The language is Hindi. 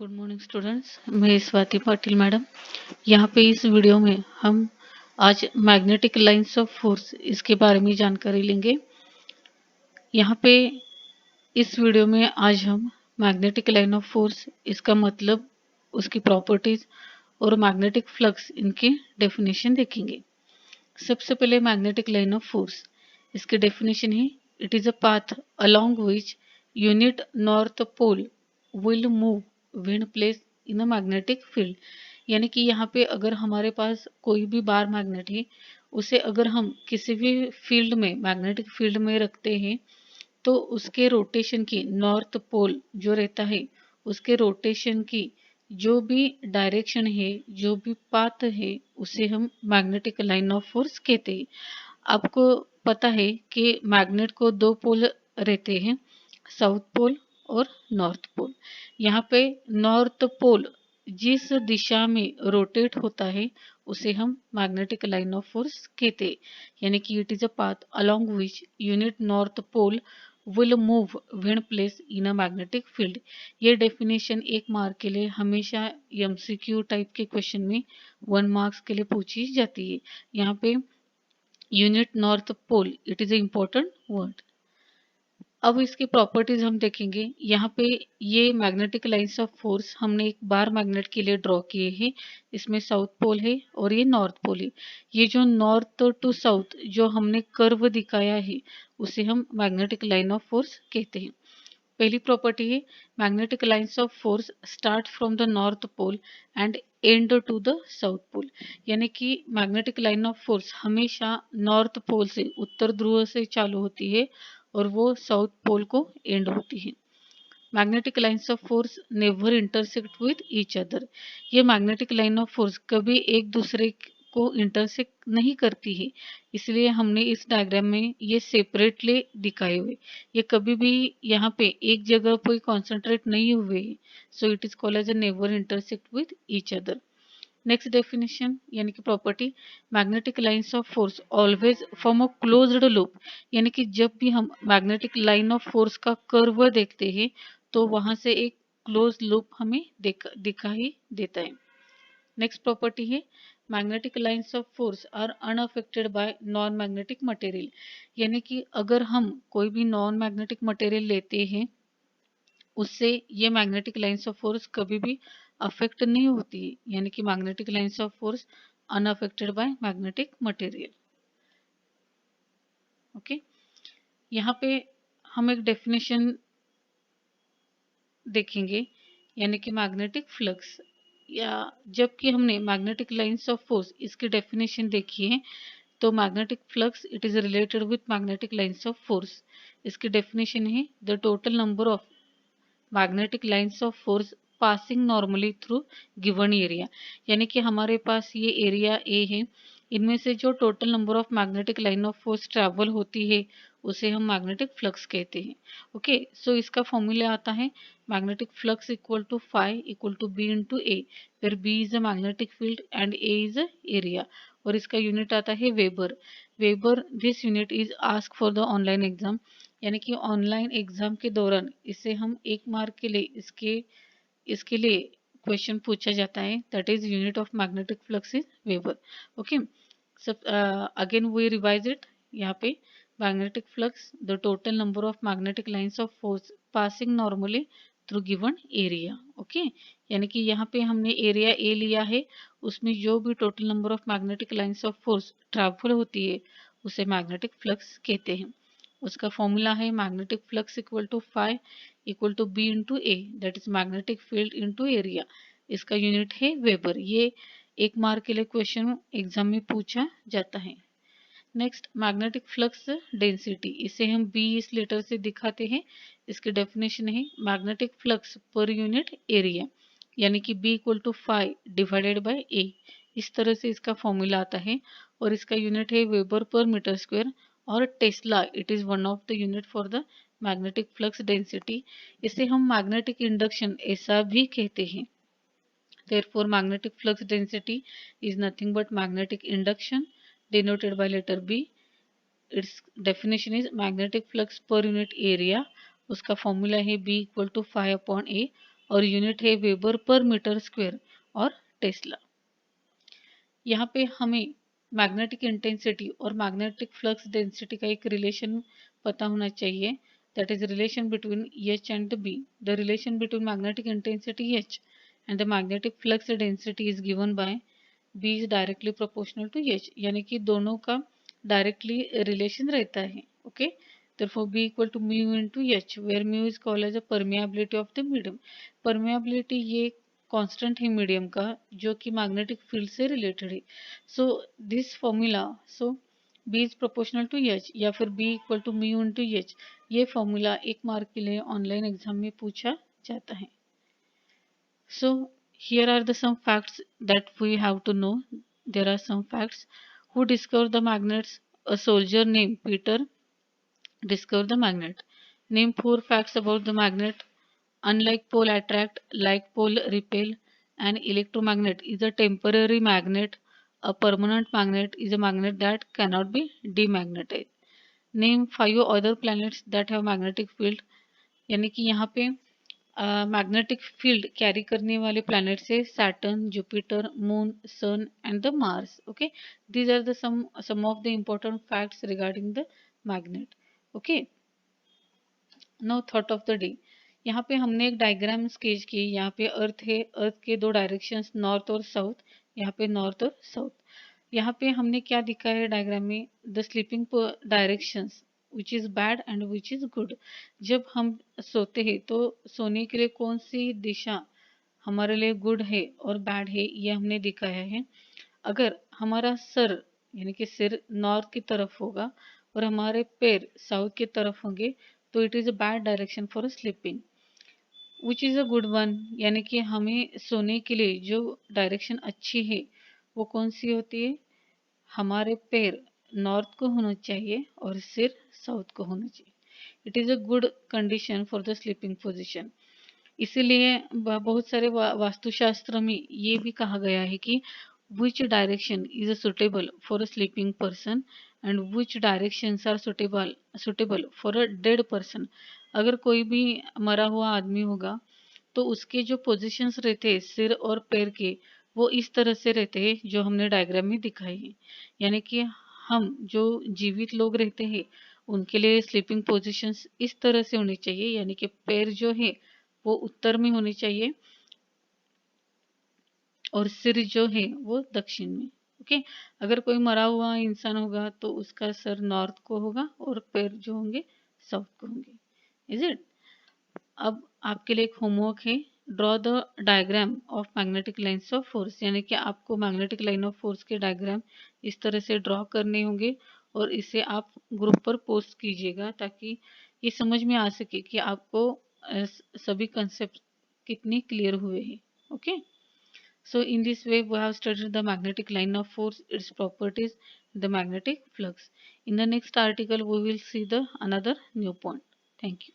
गुड मॉर्निंग स्टूडेंट्स, मैं स्वाति पाटिल मैडम। यहाँ पे इस वीडियो में हम आज मैग्नेटिक लाइंस ऑफ फोर्स इसके बारे में जानकारी लेंगे। यहाँ पे इस वीडियो में आज हम मैग्नेटिक लाइन ऑफ फोर्स, इसका मतलब, उसकी प्रॉपर्टीज और मैग्नेटिक फ्लक्स, इनकी डेफिनेशन देखेंगे। सबसे पहले मैग्नेटिक लाइन ऑफ फोर्स, इसकी डेफिनेशन है it is a path along which unit north pole will move when place in a magnetic field. यानी कि यहाँ पे अगर हमारे पास कोई भी बार मैग्नेट है, उसे अगर हम किसी भी फील्ड में, मैग्नेटिक फील्ड में रखते हैं, तो उसके रोटेशन की, नॉर्थ पोल जो रहता है उसके रोटेशन की जो भी डायरेक्शन है, जो भी पाथ है, उसे हम मैग्नेटिक लाइन ऑफ फोर्स कहते हैं। आपको पता है कि मैग्नेट को दो पोल रहते हैं, साउथ पोल और नॉर्थ पोल। यहाँ पे नॉर्थ पोल जिस दिशा में रोटेट होता है उसे हम मैग्नेटिक लाइन ऑफ फोर्स कहते हैं। यानी कि it is a path along which unit north pole will move when place in a magnetic field. ये डेफिनेशन एक मार्क के लिए हमेशा एमसीक्यू टाइप के क्वेश्चन में 1 मार्क्स के लिए पूछी जाती है। यहाँ पे unit north pole, it is a important word. अब इसकी प्रॉपर्टीज हम देखेंगे। यहाँ पे ये मैग्नेटिक लाइंस ऑफ फोर्स हमने एक बार मैग्नेट के लिए ड्रॉ किए हैं। इसमें साउथ पोल है और ये नॉर्थ पोल है। ये जो नॉर्थ टू साउथ जो हमने कर्व दिखाया है उसे हम मैग्नेटिक लाइन ऑफ फोर्स कहते हैं। पहली प्रॉपर्टी है magnetic lines of force start from the north pole end end to the south pole. यानी कि मैग्नेटिक लाइन ऑफ फोर्स हमेशा नॉर्थ पोल से, उत्तर ध्रुव से चालू होती है और वो साउथ पोल को एंड होती है। Magnetic lines of force never intersect with each other. ये मैग्नेटिक लाइन ऑफ फोर्स कभी एक दूसरे को इंटरसेक्ट नहीं करती है, इसलिए हमने इस डायग्राम में ये सेपरेटली दिखाए हुए। ये कभी भी यहाँ पे एक जगह पे कॉन्सेंट्रेट नहीं हुए, so it is called as a never intersect with each other. Next definition यानी कि property, magnetic lines of force always form a closed loop. यानी कि जब भी हम मैग्नेटिक लाइन ऑफ फोर्स का कर्व देखते हैं तो वहां से एक क्लोज लूप हमें दिखाई देता है। नेक्स्ट प्रॉपर्टी है magnetic lines of force are unaffected by non magnetic material. यानी कि अगर हम कोई भी नॉन मैग्नेटिक मटेरियल लेते हैं उससे ये मैग्नेटिक लाइंस ऑफ फोर्स कभी भी अफेक्ट नहीं होती। यानी कि magnetic lines of force unaffected by magnetic material. Okay, यहाँ पे हम एक डेफिनेशन देखेंगे, यानी कि मैग्नेटिक फ्लक्स, या जबकि हमने मैग्नेटिक लाइंस ऑफ फोर्स इसकी डेफिनेशन देखी है, तो magnetic flux it is related with magnetic lines of force. इसकी डेफिनेशन है the total number of magnetic lines of force passing normally through given area. यानी कि हमारे पास ये एरिया ए है, इनमें से जो total number of magnetic line of force travel होती है उसे हम मैग्नेटिक फ्लक्स कहते हैं। ओके, सो इसका फॉर्मूला आता है magnetic flux equal to phi equal to B into A, फिर B is a magnetic field and A is a area, और इसका यूनिट आता है weber. Weber this unit is ask for the online exam. यानी कि ऑनलाइन एग्जाम के दौरान इसे हम 1 मार्क के लिए इसके लिए क्वेश्चन पूछा जाता है, that is unit of magnetic flux is weber. Okay, सब अगेन वी रिवाइज इट। यहाँ पे magnetic flux the total number of magnetic lines of force passing normally through given area. Okay, यानी कि यहाँ पे हमने एरिया ए लिया है, उसमें जो भी total number of magnetic lines of force travel होती है उसे मैग्नेटिक फ्लक्स कहते हैं। उसका फॉर्मूला है magnetic flux equal to phi equal to B into A, that is magnetic field into area. इसका यूनिट है वेबर। ये 1 मार्क के लिए क्वेश्चन एग्जाम में पूछा जाता है। नेक्स्ट मैग्नेटिक फ्लक्स डेंसिटी, इसे हम बी इस लेटर से दिखाते हैं। इसकी डेफिनेशन है magnetic flux per unit area, यानी कि B equal to phi divided by A. इस तरह से इसका फॉर्मूला आता है और इसका यूनिट है वेबर पर मीटर स्क्वायर, और Tesla it is one of the unit for the magnetic flux density. इसे हम मैग्नेटिक इंडक्शन ऐसा भी कहते हैं। Therefore, magnetic flux density is nothing but magnetic induction denoted by letter B. Its definition is magnetic flux per unit area. उसका फॉर्मूला है B equal to phi upon A, और यूनिट है वेबर पर मीटर स्क्वायर और टेस्ला। यहाँ पे हमें मैग्नेटिक इंटेंसिटी और मैग्नेटिक फ्लक्स डेंसिटी का एक रिलेशन पता होना चाहिए, that is relation between H and B. The relation between magnetic intensity H and the magnetic flux density is given by B is directly proportional to H, यानी कि दोनों का डायरेक्टली रिलेशन रहता है। Okay, therefore B equal to mu into H, where mu is called as a permeability of the medium. permeability ये कांस्टेंट है मीडियम का जो कि मैग्नेटिक फील्ड से रिलेटेड है। So this formula, so B is proportional to H या फिर B equal to mu into H, ये फॉर्मूला 1 मार्क के लिए ऑनलाइन एग्जाम में पूछा जाता है। So here are the some facts that we have to know. There are some facts. Who discover the magnets? A soldier name Peter discover the magnet. Name 4 facts about the magnet. Unlike pole attract, like pole repel. An electromagnet is a temporary magnet. A permanent magnet is a magnet that cannot be demagnetized. Name 5 other planets that have magnetic field. यानी कि यहाँ पे मैग्नेटिक फील्ड कैरी करने वाले प्लैनेट्स है Saturn, Jupiter, moon, sun and the Mars. Okay, these are the some of the important facts regarding the magnet. Okay, no thought of the day. यहाँ पे हमने एक डायग्राम स्केच की। यहाँ पे अर्थ है, अर्थ के 2 डायरेक्शंस नॉर्थ और साउथ, यहाँ पे नॉर्थ और साउथ। यहाँ पे हमने क्या दिखाया है डायग्राम में? The sleeping directions which is bad and which is good. जब हम सोते हैं तो सोने के लिए कौन सी दिशा हमारे लिए गुड है और बैड है, ये हमने दिखाया है। अगर हमारा सर यानी कि सिर नॉर्थ की तरफ होगा और हमारे पैर साउथ की तरफ होंगे तो it is a bad direction for sleeping. Which is a good one, यानी कि हमें सोने के लिए जो डायरेक्शन अच्छी है वो कौन सी होती है? हमारे पैर नॉर्थ को होना चाहिए और सिर साउथ को होना चाहिए। It is a good condition for the sleeping position. इसीलिए बहुत सारे वास्तुशास्त्र में ये भी कहा गया है कि which direction is suitable for a sleeping person and which directions are suitable for a dead person। अगर कोई भी मरा हुआ आदमी होगा तो उसके जो पोजीशंस रहते हैं सिर और पैर के, वो इस तरह से रहते हैं जो हमने डायग्राम में दिखाई है। यानी कि हम जो जीवित लोग रहते हैं उनके लिए स्लीपिंग पोजीशंस इस तरह से होनी चाहिए, यानी कि पैर जो है वो उत्तर में होने चाहिए और सिर जो है वो दक्षिण में। ओके, अगर कोई मरा हुआ इंसान होगा तो उसका सर नॉर्थ को होगा और पैर जो होंगे साउथ को होंगे। Is it? अब आपके लिए एक होमवर्क है, draw the diagram of magnetic lines of force. यानी कि आपको मैग्नेटिक लाइन ऑफ फोर्स के डायग्राम इस तरह से ड्रॉ करने होंगे और इसे आप ग्रुप पर पोस्ट कीजिएगा ताकि ये समझ में आ सके कि आपको सभी कंसेप्ट कितने क्लियर हुए हैं। Okay, so in this way we have studied the magnetic line of force, its properties, the magnetic flux. In the next article we will see the another new point. Thank you.